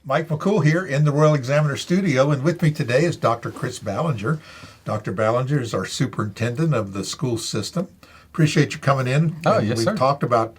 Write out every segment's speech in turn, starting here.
Mike McCool here in the Royal Examiner Studio, and with me today is Dr. Chris Ballenger. Dr. Ballenger is our superintendent of the school system. Appreciate you coming in. Oh, yes, sir. We've talked about,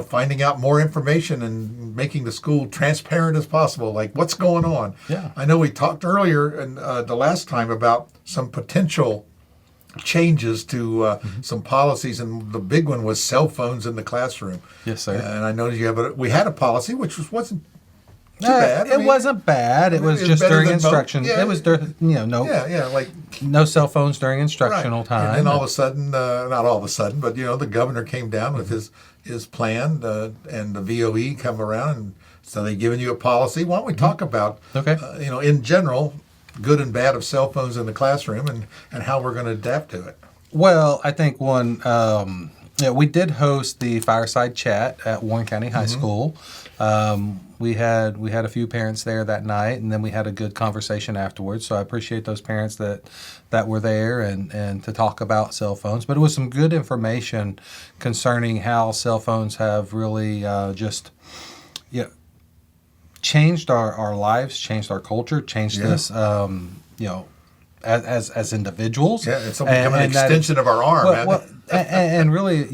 finding out more information and making the school transparent as possible, like what's going on. Yeah. I know we talked earlier and the last time about some potential changes to some policies, and the big one was cell phones in the classroom. Yes, sir. And I know we had a policy which wasn't too bad. It wasn't bad. It was just during instruction. Yeah. It was during, like no cell phones during instructional right. time. And then all of a sudden, not all of a sudden, but the governor came down with his plan, and the VOE come around, and so they've given you a policy. Why don't we talk about, in general, good and bad of cell phones in the classroom, and how we're going to adapt to it. Well, I think we did host the fireside chat at Warren County High School. We had a few parents there that night, and then we had a good conversation afterwards. So I appreciate those parents that were there and to talk about cell phones. But it was some good information concerning how cell phones have really changed our lives, changed our culture, changed us, as individuals. Yeah, it's become an extension of our arm. And really,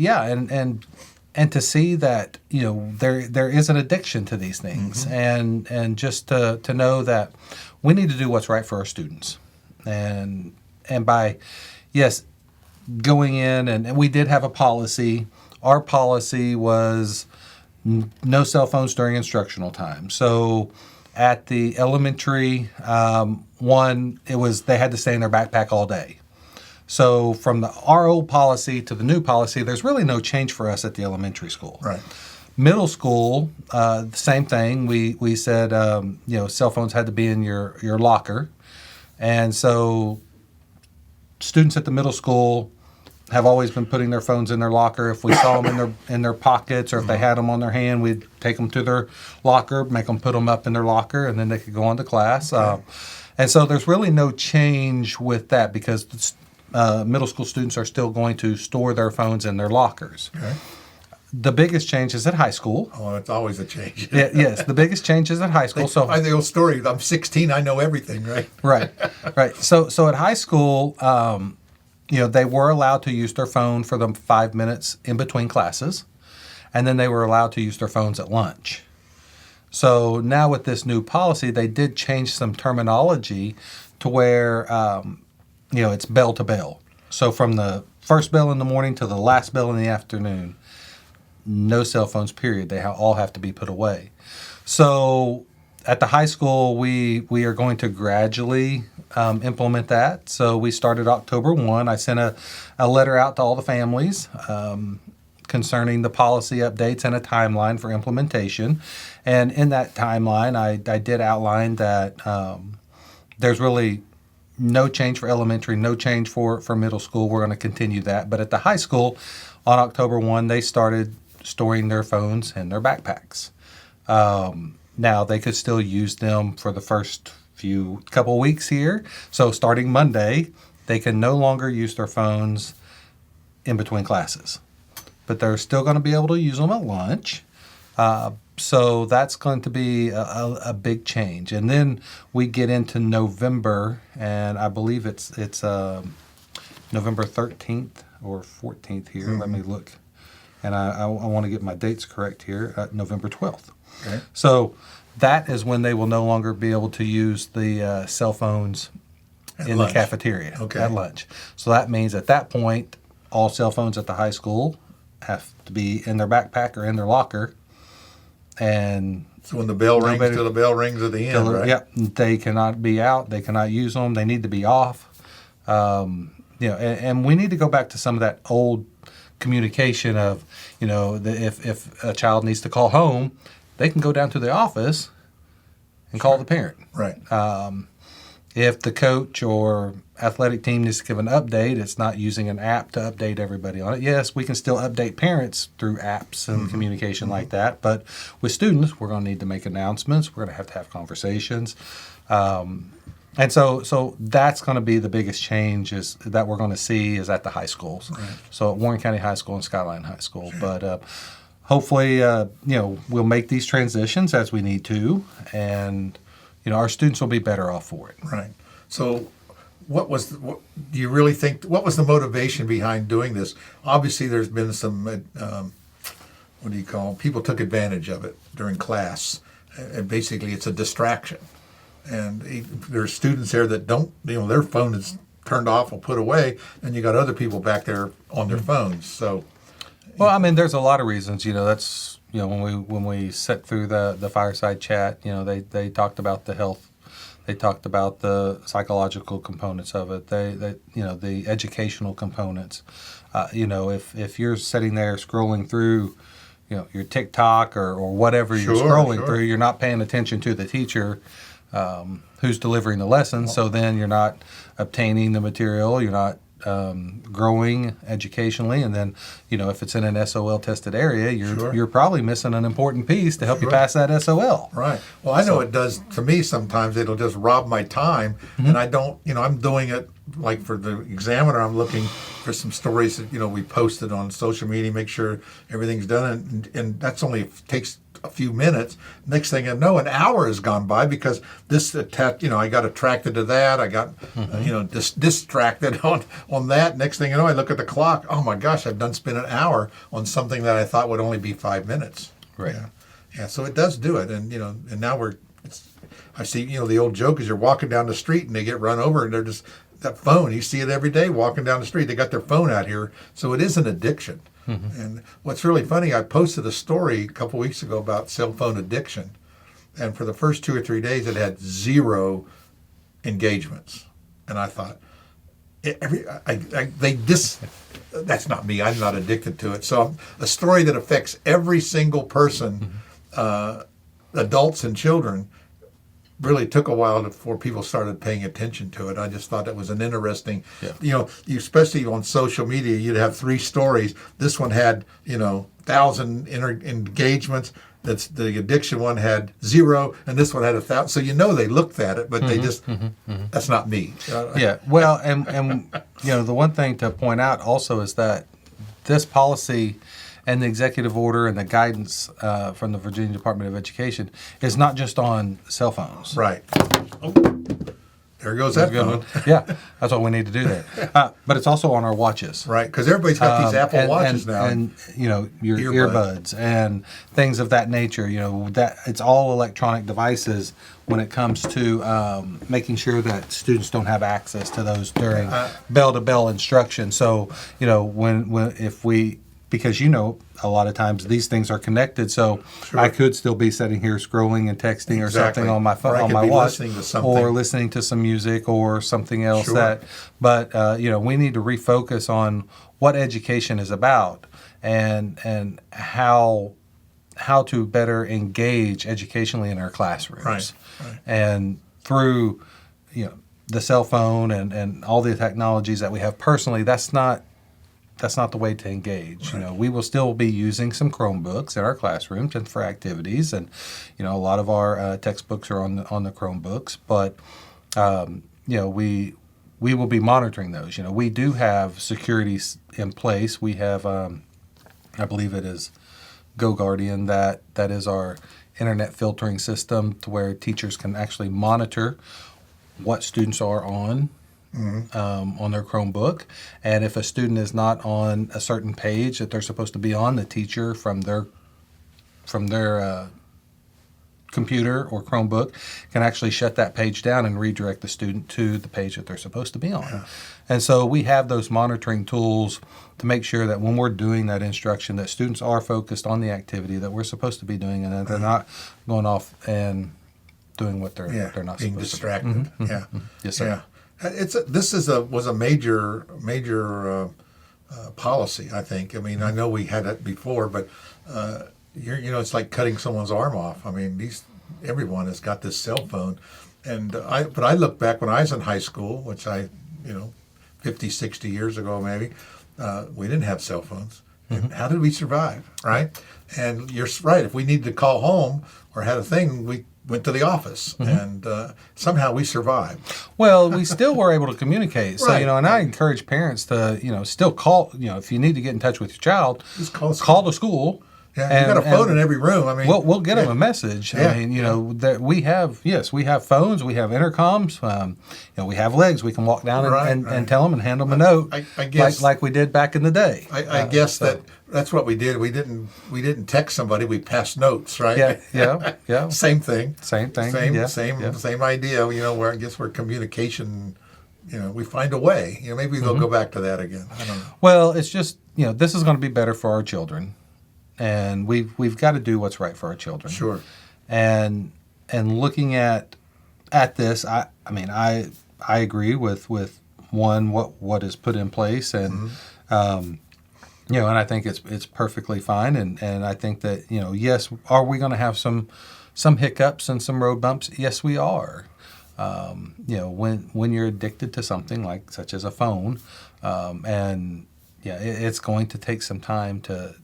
and to see that there is an addiction to these things, and just to know that we need to do what's right for our students, and by going in, and we did have a policy. Our policy was no cell phones during instructional time. So at the elementary one, they had to stay in their backpack all day. So from our old policy to the new policy, there's really no change for us at the elementary school. Right. Middle school, the same thing. We said cell phones had to be in your locker, and so students at the middle school have always been putting their phones in their locker. If we saw them in their pockets, or if they had them on their hand, we'd take them to their locker, make them put them up in their locker, and then they could go on to class. Okay. And so there's really no change with that, because middle school students are still going to store their phones in their lockers. Okay. The biggest change is at high school. Oh, it's always a change. Yes, the biggest change is at high school. So the old story, I'm 16, I know everything, right? Right. So at high school, they were allowed to use their phone for the 5 minutes in between classes, and then they were allowed to use their phones at lunch. So now with this new policy, they did change some terminology to where, it's bell to bell. So from the first bell in the morning to the last bell in the afternoon, no cell phones, period. They all have to be put away. So at the high school, we are going to gradually implement that. So we started October 1. I sent a letter out to all the families concerning the policy updates and a timeline for implementation. And in that timeline, I did outline that there's really no change for elementary, no change for middle school. We're going to continue that. But at the high school, on October 1, they started storing their phones in their backpacks. Now, they could still use them for the first couple weeks here. So starting Monday, they can no longer use their phones in between classes. But they're still going to be able to use them at lunch. So that's going to be a big change. And then we get into November, and I believe it's November 13th or 14th here. Let me look. And I want to get my dates correct here, November 12th. Okay. So that is when they will no longer be able to use the cell phones in lunch. The cafeteria at lunch. So that means at that point, all cell phones at the high school have to be in their backpack or in their locker. And so when the bell rings till the bell rings at the end, right? Yep. They cannot be out. They cannot use them. They need to be off. And we need to go back to some of that old communication of, if a child needs to call home, they can go down to the office and call the parent. Right. If the coach or athletic team needs to give an update, it's not using an app to update everybody on it. Yes, we can still update parents through apps and communication like that. But with students, we're going to need to make announcements. We're going to have conversations. And so that's going to be the biggest change that we're going to see is at the high schools. Right. So at Warren County High School and Skyline High School. But hopefully, we'll make these transitions as we need to, and our students will be better off for it. Right. So, what do you really think? What was the motivation behind doing this? Obviously, there's been some. What do you call them? People took advantage of it during class, and basically, it's a distraction. And there's students there that don't. Their phone is turned off or put away, and you got other people back there on their phones. So. Well, I mean, there's a lot of reasons. That's when we set through the fireside chat. They talked about the health, they talked about the psychological components of it. They the educational components. If you're sitting there scrolling through, your TikTok or whatever you're scrolling through, you're not paying attention to the teacher who's delivering the lesson. So then you're not obtaining the material. You're not growing educationally, and then if it's in an SOL tested area, you're probably missing an important piece to help you pass that SOL. Right. Well, I know it does to me sometimes. It'll just rob my time, and I don't. I'm doing it like for the examiner. I'm looking for some stories that we posted on social media, make sure everything's done, and that's only takes a few minutes. Next thing I know, an hour has gone by because this I got attracted to that. I got distracted on that. Next thing you know, I look at the clock. Oh my gosh, I've spent an hour on something that I thought would only be 5 minutes. Right. Yeah. So it does do it, and and now I see the old joke is you're walking down the street and they get run over and they're just that phone. You see it every day walking down the street. They got their phone out here, so it is an addiction. And what's really funny, I posted a story a couple weeks ago about cell phone addiction, and for the first 2 or 3 days, it had 0 engagements. And I thought, that's not me. I'm not addicted to it. So a story that affects every single person, adults and children, really took a while before people started paying attention to it. I just thought it was an interesting, you especially on social media, you'd have 3 stories. This one had, 1,000 engagements. That's the addiction one had 0, and this one had 1,000. So they looked at it, but they just, that's not me. Yeah. Well, and the one thing to point out also is that this policy and the executive order and the guidance from the Virginia Department of Education is not just on cell phones. Right. Oh, there goes that phone. Yeah, that's what we need to do there. But it's also on our watches. Right, because everybody's got these Apple Watches now. And, your earbuds and things of that nature. That it's all electronic devices when it comes to making sure that students don't have access to those during bell-to-bell instruction. So, because a lot of times these things are connected, so I could still be sitting here scrolling and texting or something on my phone, on my watch, or listening to some music or something else. But we need to refocus on what education is about and how to better engage educationally in our classrooms. Right. And through the cell phone and all the technologies that we have personally, that's not the way to engage. Right. We will still be using some Chromebooks in our classrooms and for activities, and a lot of our textbooks are on the Chromebooks. But we will be monitoring those. We do have security in place. We have, I believe it is GoGuardian that is our internet filtering system to where teachers can actually monitor what students are on their Chromebook, and if a student is not on a certain page that they're supposed to be on, the teacher from their computer or Chromebook can actually shut that page down and redirect the student to the page that they're supposed to be on. Yeah. And so we have those monitoring tools to make sure that when we're doing that instruction, that students are focused on the activity that we're supposed to be doing, and that they're not going off and doing what they're not being supposed distracted. to be. Yeah. Yes, sir. Yeah. This was a major policy, I think. I mean, I know we had it before, but it's like cutting someone's arm off. I mean, everyone has got this cell phone, and I look back when I was in high school, which 50, 60 years ago maybe, we didn't have cell phones. And how did we survive, right? And you're right. If we needed to call home or had a thing, we went to the office, and somehow we survived. Well, we still were able to communicate. So, Right. and I encourage parents to, still call, if you need to get in touch with your child, Just call the school Yeah, you got a phone in every room. I mean, we'll get them a message. Yeah, I mean, that we have phones, we have intercoms, we have legs. We can walk down and tell them and hand them a note, I guess like we did back in the day. I guess that's what we did. We didn't text somebody. We passed notes, right? Yeah. Same thing. Same thing. Same idea. Where I guess where communication, we find a way. Maybe they'll go back to that again. I don't know. Well, it's just this is going to be better for our children. And we've got to do what's right for our children. Sure. And looking at this, I agree with one what is put in place, and and I think it's perfectly fine. And I think that yes, are we going to have some hiccups and some road bumps? Yes, we are. When you're addicted to something such as a phone, it's going to take some time to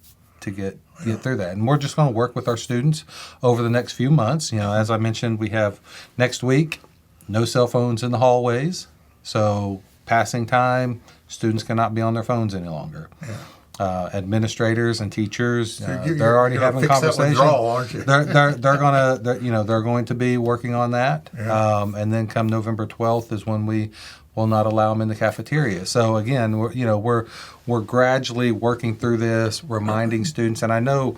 get through that. And we're just going to work with our students over the next few months. As I mentioned, we have next week, no cell phones in the hallways. So passing time, students cannot be on their phones any longer. Yeah. Administrators and teachers, they're already having conversations. Aren't you? They're going to be working on that. Yeah. And then come November 12th is when we will not allow them in the cafeteria. So again, we're gradually working through this, reminding students, and I know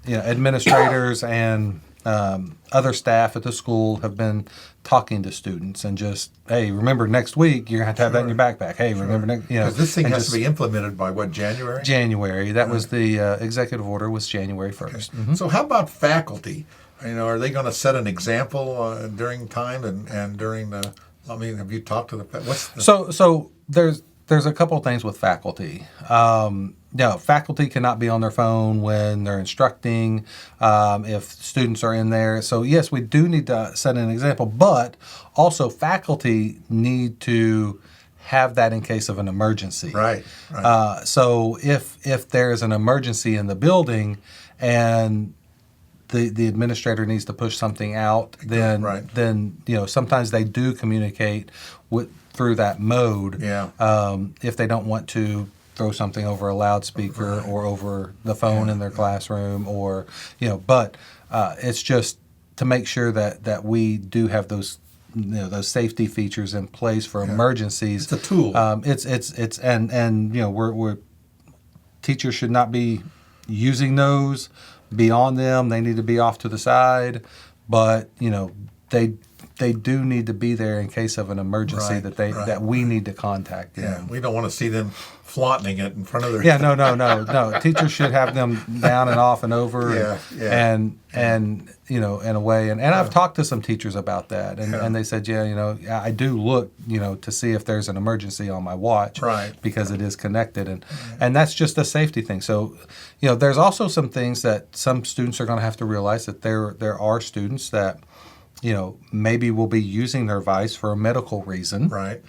administrators and other staff at the school have been talking to students and just, hey, remember next week you're going to have that in your backpack. Hey, remember next, because this thing has to be implemented by what, January? January. That was the executive order was January 1st. Okay. Mm-hmm. So how about faculty? Are they going to set an example during time and during the? Have you talked to the? So there's a couple of things with faculty. Faculty cannot be on their phone when they're instructing, if students are in there. So yes, we do need to set an example, but also faculty need to have that in case of an emergency. Right. So if there is an emergency in the building and the administrator needs to push something out, then sometimes they do communicate through that mode. Yeah. If they don't want to throw something over a loudspeaker or over the phone in their classroom, or but it's just to make sure that we do have those those safety features in place for emergencies. It's a tool. It's and we're teachers should not be using those beyond them. They need to be off to the side, but they do need to be there in case of an emergency that we need to contact them. Yeah, we don't want to see them flaunting it in front of their. Yeah, no. Teachers should have them down and off and over. And in a way. And I've talked to some teachers about that, and they said, I do look, to see if there's an emergency on my watch, because it is connected, and that's just a safety thing. So, there's also some things that some students are going to have to realize, that there are students that maybe will be using their device for a medical reason. Right.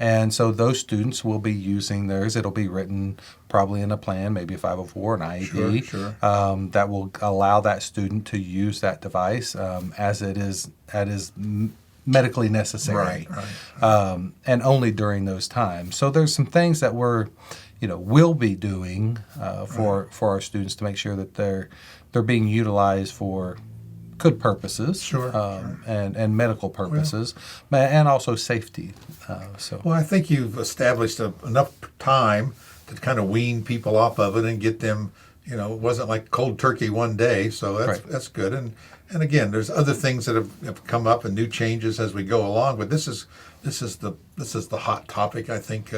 And so those students will be using theirs. It'll be written probably in a plan, maybe a 504, an IEP, sure. That will allow that student to use that device as it is medically necessary. Right. And only during those times. So there's some things that will be doing for our students to make sure that they're being utilized for good purposes, sure. And medical purposes, and also safety. Well, I think you've established enough time to kind of wean people off of it and get them. It wasn't like cold turkey one day, so that's good. And again, there's other things that have come up and new changes as we go along. But this is the hot topic. I think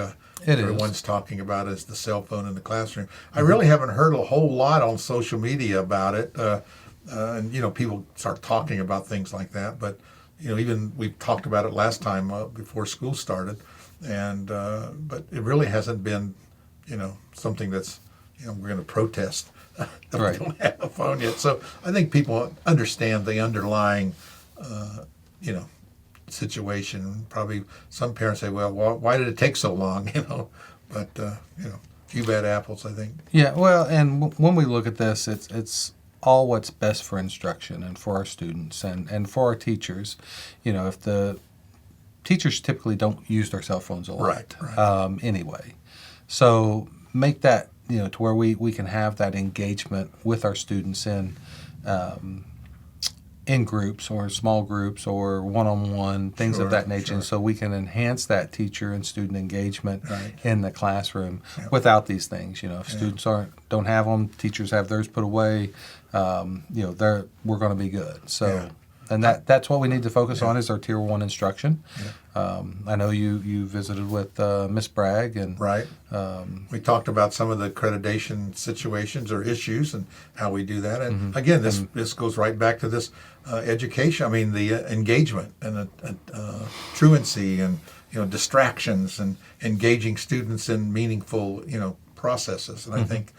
everyone's talking about is the cell phone in the classroom. I really haven't heard a whole lot on social media about it. And people start talking about things like that, but even we talked about it last time before school started, and but it really hasn't been something that's we're going to protest that we don't have a phone yet. So I think people understand the underlying situation. Probably some parents say, well, why did it take so long? But few bad apples, I think. Yeah, well, and when we look at this, it's all what's best for instruction and for our students and for our teachers. If the teachers typically don't use their cell phones a lot anyway. So make that, to where we can have that engagement with our students in groups or small groups or one-on-one, things of that nature. Sure. And so we can enhance that teacher and student engagement Right. in the classroom Yep. without these things. If students don't have them, teachers have theirs put away, we're going to be good. So, Yeah. and that's what we need to focus on is our Tier 1 instruction. I know you visited with Miss Bragg and Right. We talked about some of the accreditation situations or issues and how we do that. And again, this goes right back to this education. I mean, the engagement and truancy and distractions and engaging students in meaningful processes. And I think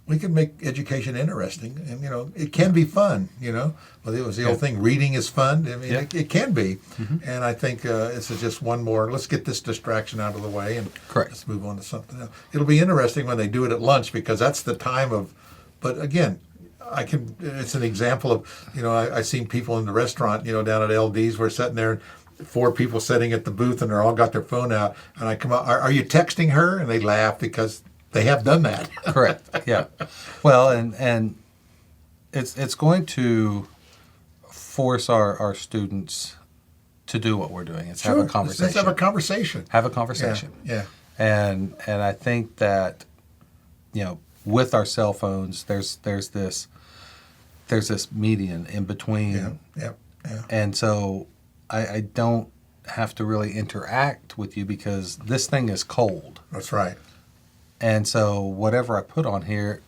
we can make education interesting, and it can be fun. Well, it was the old thing: reading is fun. I mean, it can be, and I think this is just one more. Let's get this distraction out of the way, and Correct. let's move on to something else. It'll be interesting when they do it at lunch because that's the time of. But again, it's an example of I seen people in the restaurant down at LD's. We're sitting there. 4 people sitting at the booth, and they're all got their phone out. And I come out, are you texting her? And they laugh because they have done that. Correct. Yeah. Well, and it's going to force our students to do what we're doing. It's have a conversation. Let's have a conversation. Have a conversation. Yeah. And I think that with our cell phones, there's this median in between. Yeah. And so I don't have to really interact with you because this thing is cold. That's right. And so whatever I put on here,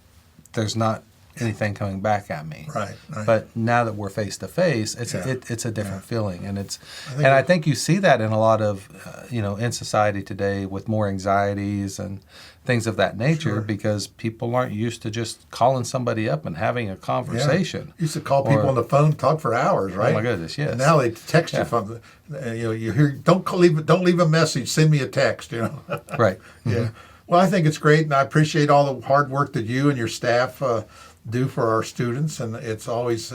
there's not anything coming back at me. Right. But now that we're face to face, it's a different feeling, and I think think you see that in a lot of in society today with more anxieties and things of that nature because people aren't used to just calling somebody up and having a conversation. Used to call people on the phone, talk for hours, right? Oh my goodness, yes. And now they text you from you hear don't leave a message, send me a text. Right. Yeah. Well, I think it's great, and I appreciate all the hard work that you and your staff do for our students, and it's always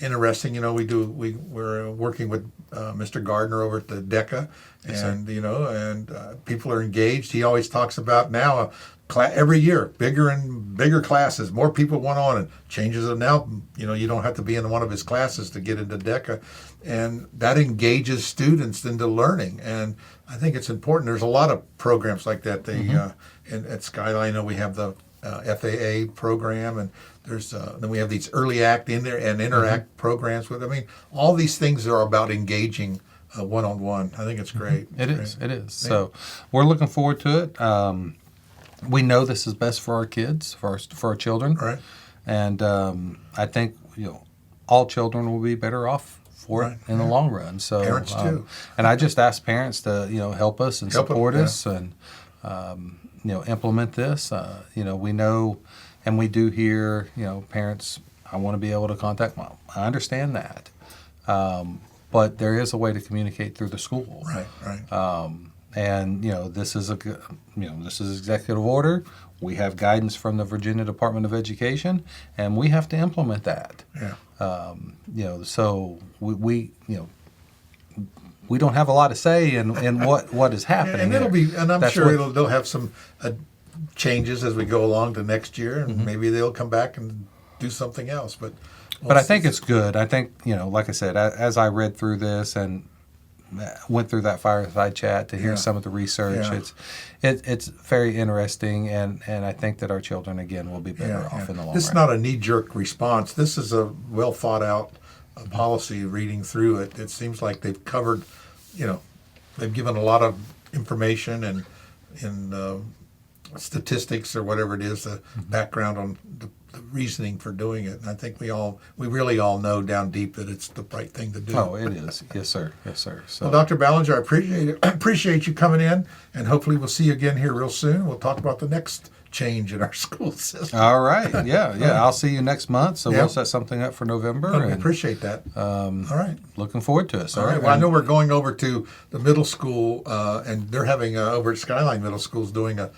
interesting. We're working with Mr. Gardner over at the DECA, and people are engaged. He always talks about now every year bigger and bigger classes, more people want on, and changes it now. You don't have to be in one of his classes to get into DECA, and that engages students into learning. And I think it's important. There's a lot of programs like that. At Skyline, I know we have the FAA program, and there's then we have these early act in there and interact programs with. I mean, all these things are about engaging one-on-one. I think it's great. It is. So we're looking forward to it. We know this is best for our kids, for our children, Right. And I think all children will be better off for it in the long run. So Parents too. And I just ask parents to help us and support us and implement this. We know, and we do hear parents. I want to be able to contact mom. I understand that, but there is a way to communicate through the school. Right. And this is executive order. We have guidance from the Virginia Department of Education, and we have to implement that. Yeah. So we don't have a lot to say in what is happening. And I'm sure they'll have some changes as we go along to next year, and maybe they'll come back and do something else. But I think it's good. I think like I said, as I read through this and went through that fireside chat to hear some of the research, it's very interesting, and I think that our children again will be better off in the long run. This is not a knee-jerk response. This is a well thought out policy. Reading through it, it seems like they've covered, they've given a lot of information and statistics or whatever it is, the background on the reasoning for doing it. And I think we really all know down deep that it's the right thing to do. Oh, it is. Yes, sir. So, well, Dr. Ballenger, I appreciate it. I appreciate you coming in, and hopefully we'll see you again here real soon. We'll talk about the next change in our school system. All right. Yeah. I'll see you next month. So we'll set something up for November. I appreciate that. All right. Looking forward to it. All right. Well, I know we're going over to the middle school, and they're having over at Skyline Middle School is doing a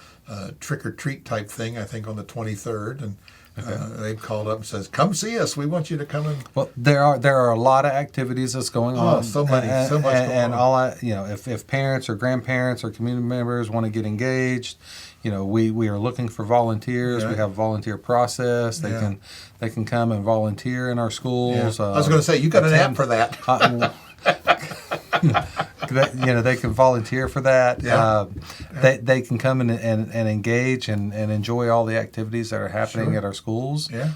trick or treat type thing. I think on the 23rd, and They've called up and says, "Come see us. We want you to come and." Well, there are a lot of activities that's going on. So much going and on. all if parents or grandparents or community members want to get engaged, we are looking for volunteers. Yeah. We have a volunteer process. They can come and volunteer in our schools. I was going to say, you got an app for that. They can volunteer for that. Yeah. They can come and engage and enjoy all the activities that are happening at our schools. Yeah.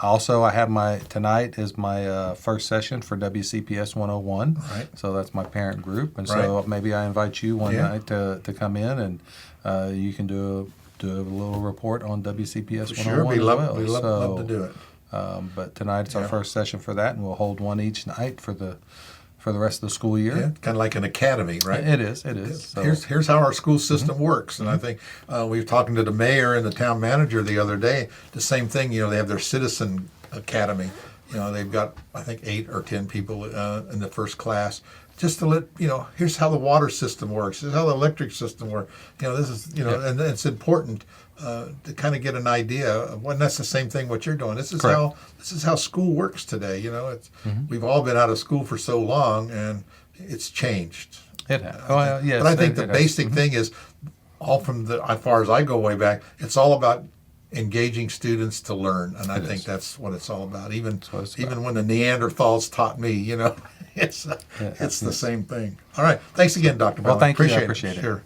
Also I have tonight is my first session for WCPS 101. Right. So that's my parent group, and so maybe I invite you one night to come in, and you can do a little report on WCPS 101 Sure, we as well. love to do it. But tonight it's our first session for that, and we'll hold one each night for the rest of the school year. Yeah, kind of like an academy, right? It is. So, Here's how our school system works, and I think we were talking to the mayor and the town manager the other day. The same thing, they have their citizen academy. They've got I think 8 or 10 people in the first class. Just to let here's how the water system works. Here's how the electric system works. This is and it's important to kind of get an idea of when that's the same thing what you're doing. This is how school works today. We've all been out of school for so long, and it's changed. It has. Well, yes, but I think the basic thing is all from as far as I go way back. It's all about engaging students to learn, and I think that's what it's all about. Even when the Neanderthals taught me, it's the same thing. All right, thanks again, Dr. Bell. Well, thank you. I Appreciate appreciate it. Sure.